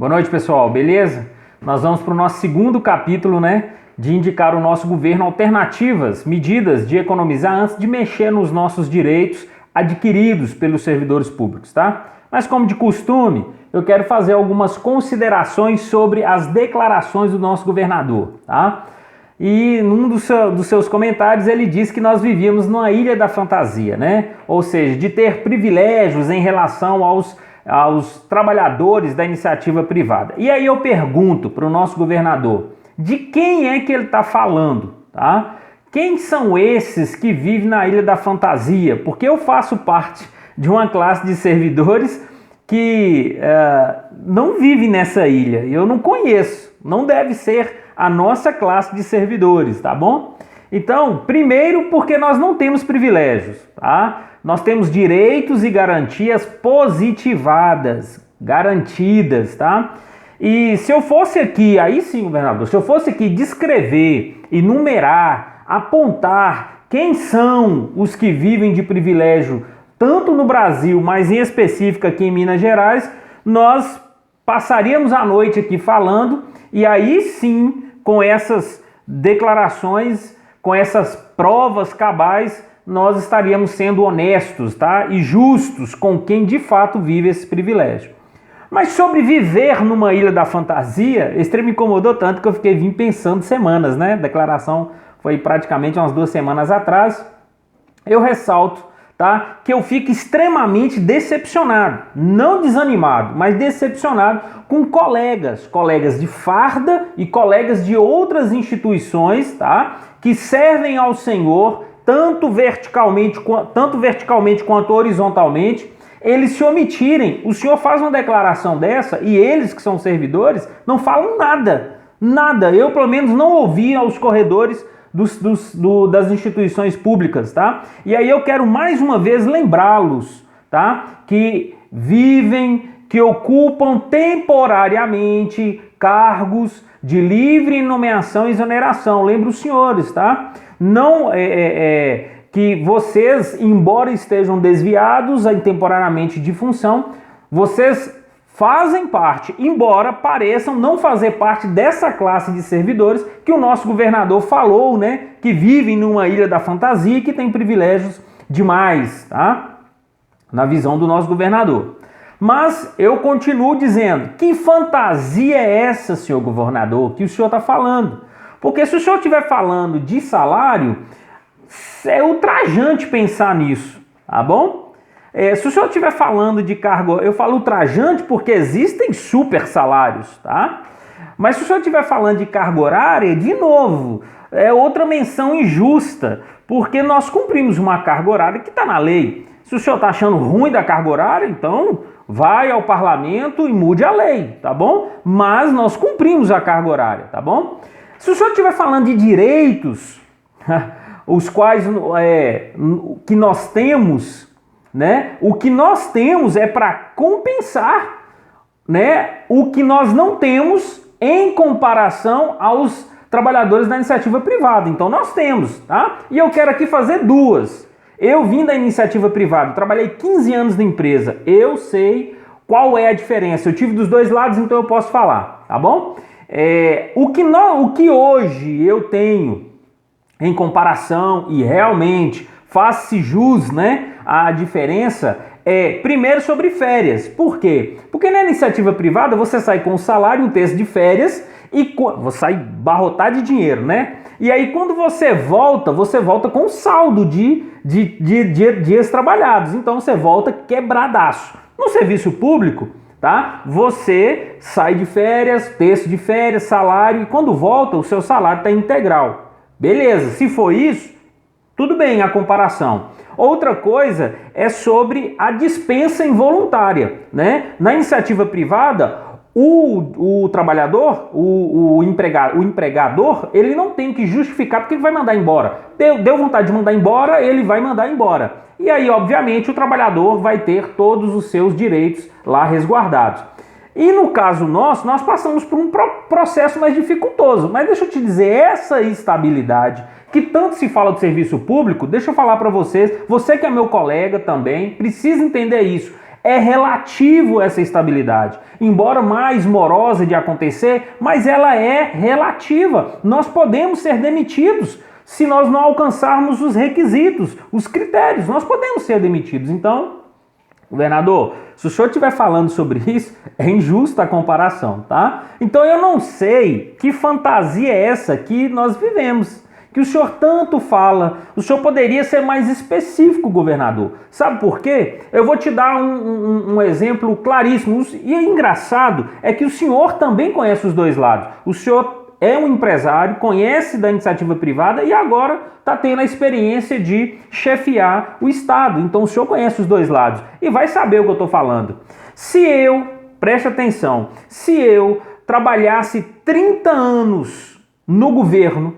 Boa noite, pessoal, beleza? Nós vamos para o nosso segundo capítulo, de indicar ao nosso governo alternativas, medidas de economizar antes de mexer nos nossos direitos adquiridos pelos servidores públicos, tá? Mas como de costume, eu quero fazer algumas considerações sobre as declarações do nosso governador, tá? E num dos seus comentários ele diz que nós vivíamos numa ilha da fantasia, Ou seja, de ter privilégios em relação aos trabalhadores da iniciativa privada. E aí eu pergunto para o nosso governador, de quem é que ele está falando, tá? Quem são esses que vivem na ilha da fantasia? Porque eu faço parte de uma classe de servidores que não vive nessa ilha. Eu não conheço, não deve ser a nossa classe de servidores, tá bom? Então, primeiro porque nós não temos privilégios, tá? Nós temos direitos e garantias positivadas, garantidas, tá? E se eu fosse aqui, aí sim, governador, se eu fosse aqui descrever, enumerar, apontar quem são os que vivem de privilégio, tanto no Brasil, mas em específico aqui em Minas Gerais, nós passaríamos a noite aqui falando, e aí sim, com essas declarações, com essas provas cabais, nós estaríamos sendo honestos, tá? E justos com quem de fato vive esse privilégio. Mas sobre viver numa ilha da fantasia, esse trem me incomodou tanto que eu fiquei pensando semanas, A declaração foi praticamente umas 2 semanas atrás. Eu ressalto, tá? Que eu fico extremamente decepcionado, não desanimado, mas decepcionado com colegas de farda e colegas de outras instituições, tá? Que servem ao Senhor tanto verticalmente quanto horizontalmente, eles se omitirem. O senhor faz uma declaração dessa e eles que são servidores não falam nada. Eu pelo menos não ouvi aos corredores das instituições públicas, tá? E aí eu quero mais uma vez lembrá-los, tá? Que vivem, que ocupam temporariamente cargos de livre nomeação e exoneração. Lembro os senhores, tá? Não que vocês, embora estejam desviados temporariamente de função, vocês fazem parte, embora pareçam não fazer parte dessa classe de servidores que o nosso governador falou, que vivem numa ilha da fantasia e que tem privilégios demais, tá? Na visão do nosso governador. Mas eu continuo dizendo, que fantasia é essa, senhor governador, que o senhor está falando? Porque se o senhor estiver falando de salário, é ultrajante pensar nisso, tá bom? Se o senhor estiver falando de cargo, eu falo ultrajante porque existem super salários, tá? Mas se o senhor estiver falando de carga horária, de novo, é outra menção injusta, porque nós cumprimos uma carga horária que está na lei. Se o senhor está achando ruim da carga horária, então vai ao parlamento e mude a lei, tá bom? Mas nós cumprimos a carga horária, tá bom? Se o senhor estiver falando de direitos, os quais que nós temos, o que nós temos é para compensar, o que nós não temos em comparação aos trabalhadores da iniciativa privada. Então nós temos, tá? E eu quero aqui fazer 2. Eu vim da iniciativa privada, trabalhei 15 anos na empresa, eu sei qual é a diferença. Eu tive dos 2 lados, então eu posso falar, tá bom? O que hoje eu tenho em comparação e realmente faz-se jus, a diferença primeiro sobre férias. Por quê? Porque na iniciativa privada você sai com um salário, um terço de férias e você sai barrotado de dinheiro, E aí quando você volta com um saldo de dias trabalhados. Então você volta quebradaço. No serviço público, tá? Você sai de férias, terço de férias, salário, e quando volta o seu salário está integral. Beleza, se for isso, tudo bem a comparação. Outra coisa é sobre a dispensa involuntária, Na iniciativa privada, o trabalhador, o empregador, ele não tem que justificar porque ele vai mandar embora. Deu vontade de mandar embora, ele vai mandar embora. E aí, obviamente, o trabalhador vai ter todos os seus direitos lá resguardados. E no caso nosso, nós passamos por um processo mais dificultoso. Mas deixa eu te dizer, essa estabilidade que tanto se fala do serviço público, deixa eu falar para vocês, você que é meu colega também, precisa entender isso. É relativo essa estabilidade. Embora mais morosa de acontecer, mas ela é relativa. Nós podemos ser demitidos se nós não alcançarmos os requisitos, os critérios. Nós podemos ser demitidos. Então, governador, se o senhor estiver falando sobre isso, é injusta a comparação, tá? Então eu não sei que fantasia é essa que nós vivemos, que o senhor tanto fala. O senhor poderia ser mais específico, governador. Sabe por quê? Eu vou te dar um exemplo claríssimo. E é engraçado, é que o senhor também conhece os dois lados. O senhor é um empresário, conhece da iniciativa privada e agora está tendo a experiência de chefiar o Estado. Então o senhor conhece os dois lados e vai saber o que eu estou falando. Preste atenção, se eu trabalhasse 30 anos no governo,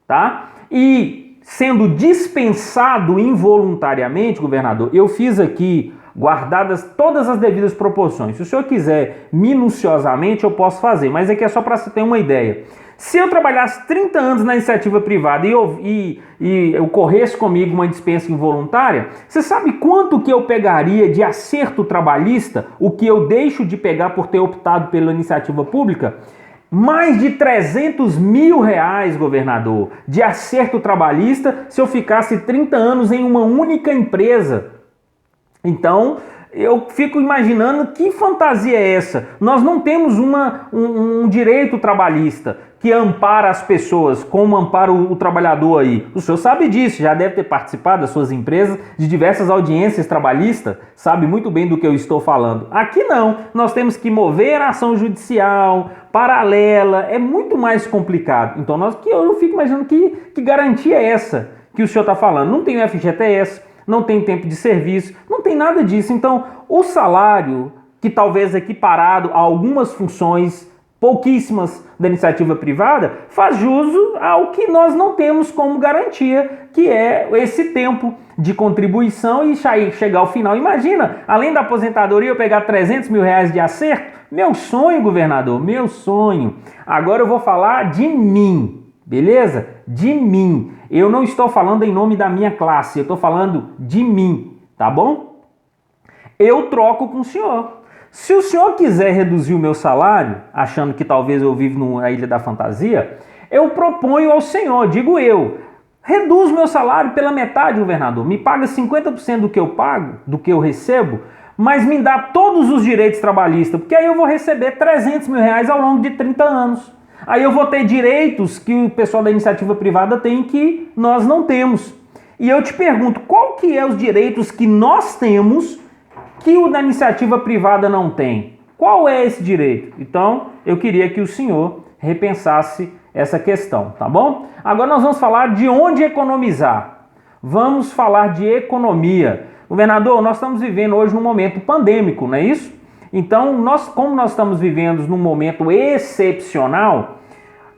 tá? E sendo dispensado involuntariamente, governador, eu fiz aqui, guardadas todas as devidas proporções. Se o senhor quiser minuciosamente, eu posso fazer, mas aqui é só para você ter uma ideia. Se eu trabalhasse 30 anos na iniciativa privada e ocorresse comigo uma dispensa involuntária, você sabe quanto que eu pegaria de acerto trabalhista, o que eu deixo de pegar por ter optado pela iniciativa pública? Mais de 300 mil reais, governador, de acerto trabalhista se eu ficasse 30 anos em uma única empresa. Então, eu fico imaginando que fantasia é essa. Nós não temos um direito trabalhista que ampara as pessoas, como ampara o trabalhador aí. O senhor sabe disso, já deve ter participado das suas empresas de diversas audiências trabalhistas, sabe muito bem do que eu estou falando. Aqui não, nós temos que mover a ação judicial, paralela, é muito mais complicado. Então eu fico imaginando que garantia é essa que o senhor está falando. Não tem o FGTS, não tem tempo de serviço, não tem nada disso. Então, o salário, que talvez equiparado a algumas funções, pouquíssimas da iniciativa privada, faz jus ao que nós não temos como garantia, que é esse tempo de contribuição e chegar ao final. Imagina, além da aposentadoria, eu pegar 300 mil reais de acerto. Meu sonho, governador, meu sonho. Agora eu vou falar de mim, beleza? De mim. Eu não estou falando em nome da minha classe, eu estou falando de mim, tá bom? Eu troco com o senhor. Se o senhor quiser reduzir o meu salário, achando que talvez eu vivo na Ilha da Fantasia, eu proponho ao senhor, digo eu, reduz o meu salário pela metade, governador. Me paga 50% do que eu pago, do que eu recebo, mas me dá todos os direitos trabalhistas, porque aí eu vou receber 300 mil reais ao longo de 30 anos. Aí eu vou ter direitos que o pessoal da iniciativa privada tem que nós não temos. E eu te pergunto, qual que é os direitos que nós temos que o da iniciativa privada não tem? Qual é esse direito? Então, eu queria que o senhor repensasse essa questão, tá bom? Agora nós vamos falar de onde economizar. Vamos falar de economia. Governador, nós estamos vivendo hoje num momento pandêmico, não é isso? Então, como nós estamos vivendo num momento excepcional,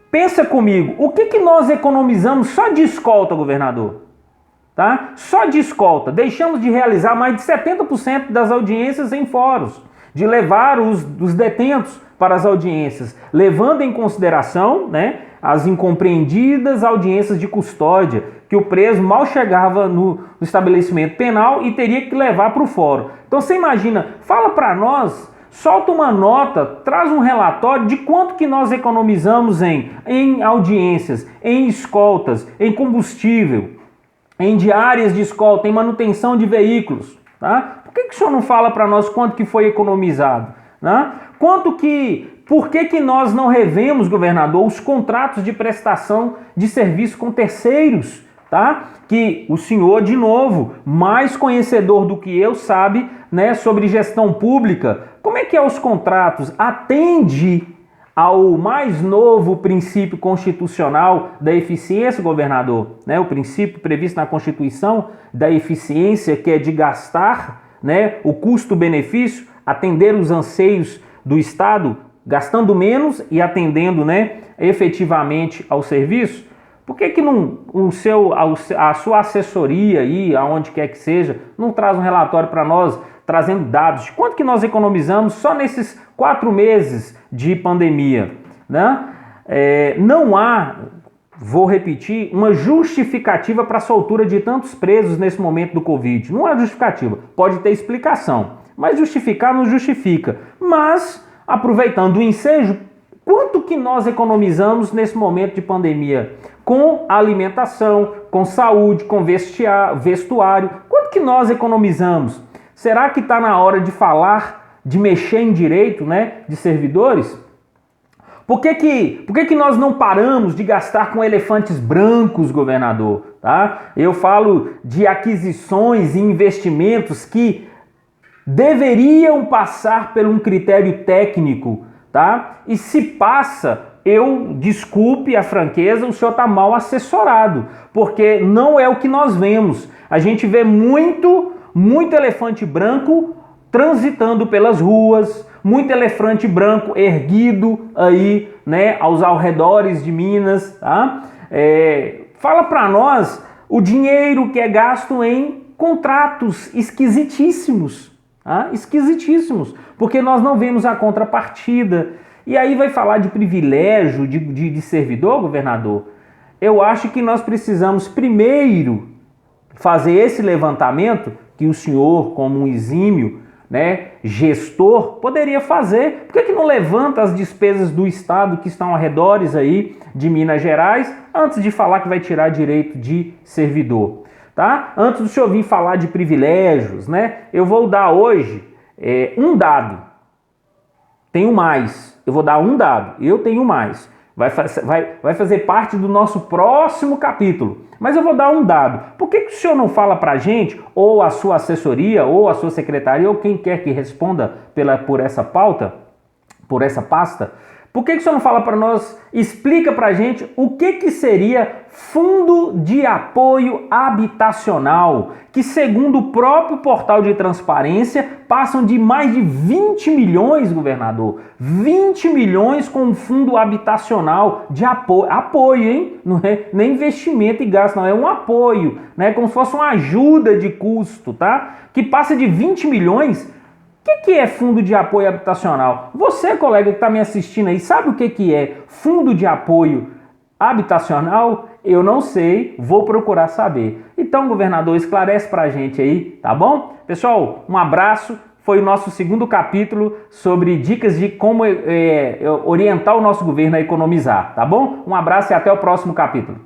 pensa comigo, o que nós economizamos só de escolta, governador? Tá? Só de escolta. Deixamos de realizar mais de 70% das audiências em fóruns, de levar os detentos para as audiências, levando em consideração, né, as incompreendidas audiências de custódia, que o preso mal chegava no estabelecimento penal e teria que levar para o fórum. Então você imagina, fala para nós, solta uma nota, traz um relatório de quanto que nós economizamos em audiências, em escoltas, em combustível, em diárias de escolta, em manutenção de veículos, tá? Por que o senhor não fala para nós quanto que foi economizado, né? Por que nós não revemos, governador, os contratos de prestação de serviço com terceiros, tá? Que o senhor, de novo, mais conhecedor do que eu, sabe, né, sobre gestão pública. Como é que é os contratos? Atende ao mais novo princípio constitucional da eficiência, governador, né? O princípio previsto na Constituição da eficiência, que é de gastar, né, o custo-benefício, atender os anseios do Estado, gastando menos e atendendo, né, efetivamente ao serviço. Por que não a sua assessoria aí, aonde quer que seja, não traz um relatório para nós, trazendo dados de quanto que nós economizamos só nesses 4 meses de pandemia, né? Não há, vou repetir, uma justificativa para a soltura de tantos presos nesse momento do Covid. Não há justificativa, pode ter explicação, Mas justificar não justifica. Mas, aproveitando o ensejo, quanto que nós economizamos nesse momento de pandemia? Com alimentação, com saúde, com vestuário. Quanto que nós economizamos? Será que está na hora de falar, de mexer em direito, né, de servidores? Por que nós não paramos de gastar com elefantes brancos, governador? Tá? Eu falo de aquisições e investimentos que deveriam passar por um critério técnico, tá? E se passa, desculpe a franqueza, o senhor está mal assessorado, porque não é o que nós vemos. A gente vê muito elefante branco transitando pelas ruas, muito elefante branco erguido aí, né, aos arredores de Minas, tá? Fala para nós o dinheiro que é gasto em contratos esquisitíssimos, tá? Esquisitíssimos, porque nós não vemos a contrapartida. E aí vai falar de privilégio de servidor, governador? Eu acho que nós precisamos primeiro fazer esse levantamento que o senhor, como um exímio, né, gestor, poderia fazer. Por que não levanta as despesas do Estado que estão arredores aí de Minas Gerais antes de falar que vai tirar direito de servidor? Tá? Antes do senhor vir falar de privilégios, né, eu vou dar hoje um dado. Tenho mais. Eu vou dar um dado. Eu tenho mais. Vai fazer parte do nosso próximo capítulo. Mas eu vou dar um dado. Por que o senhor não fala para a gente, ou a sua assessoria, ou a sua secretaria, ou quem quer que responda por essa pauta, por essa pasta? Por que o senhor não fala para nós, explica para a gente o que seria Fundo de Apoio Habitacional, que segundo o próprio portal de transparência, passam de mais de 20 milhões, governador. 20 milhões com um fundo habitacional de apoio, hein? Não é nem investimento e gasto, não, é um apoio, né? Como se fosse uma ajuda de custo, tá? Que passa de 20 milhões. O que é fundo de apoio habitacional? Você, colega que está me assistindo aí, sabe o que é fundo de apoio habitacional? Eu não sei, vou procurar saber. Então, governador, esclarece para a gente aí, tá bom? Pessoal, um abraço. Foi o nosso segundo capítulo sobre dicas de como orientar o nosso governo a economizar, tá bom? Um abraço e até o próximo capítulo.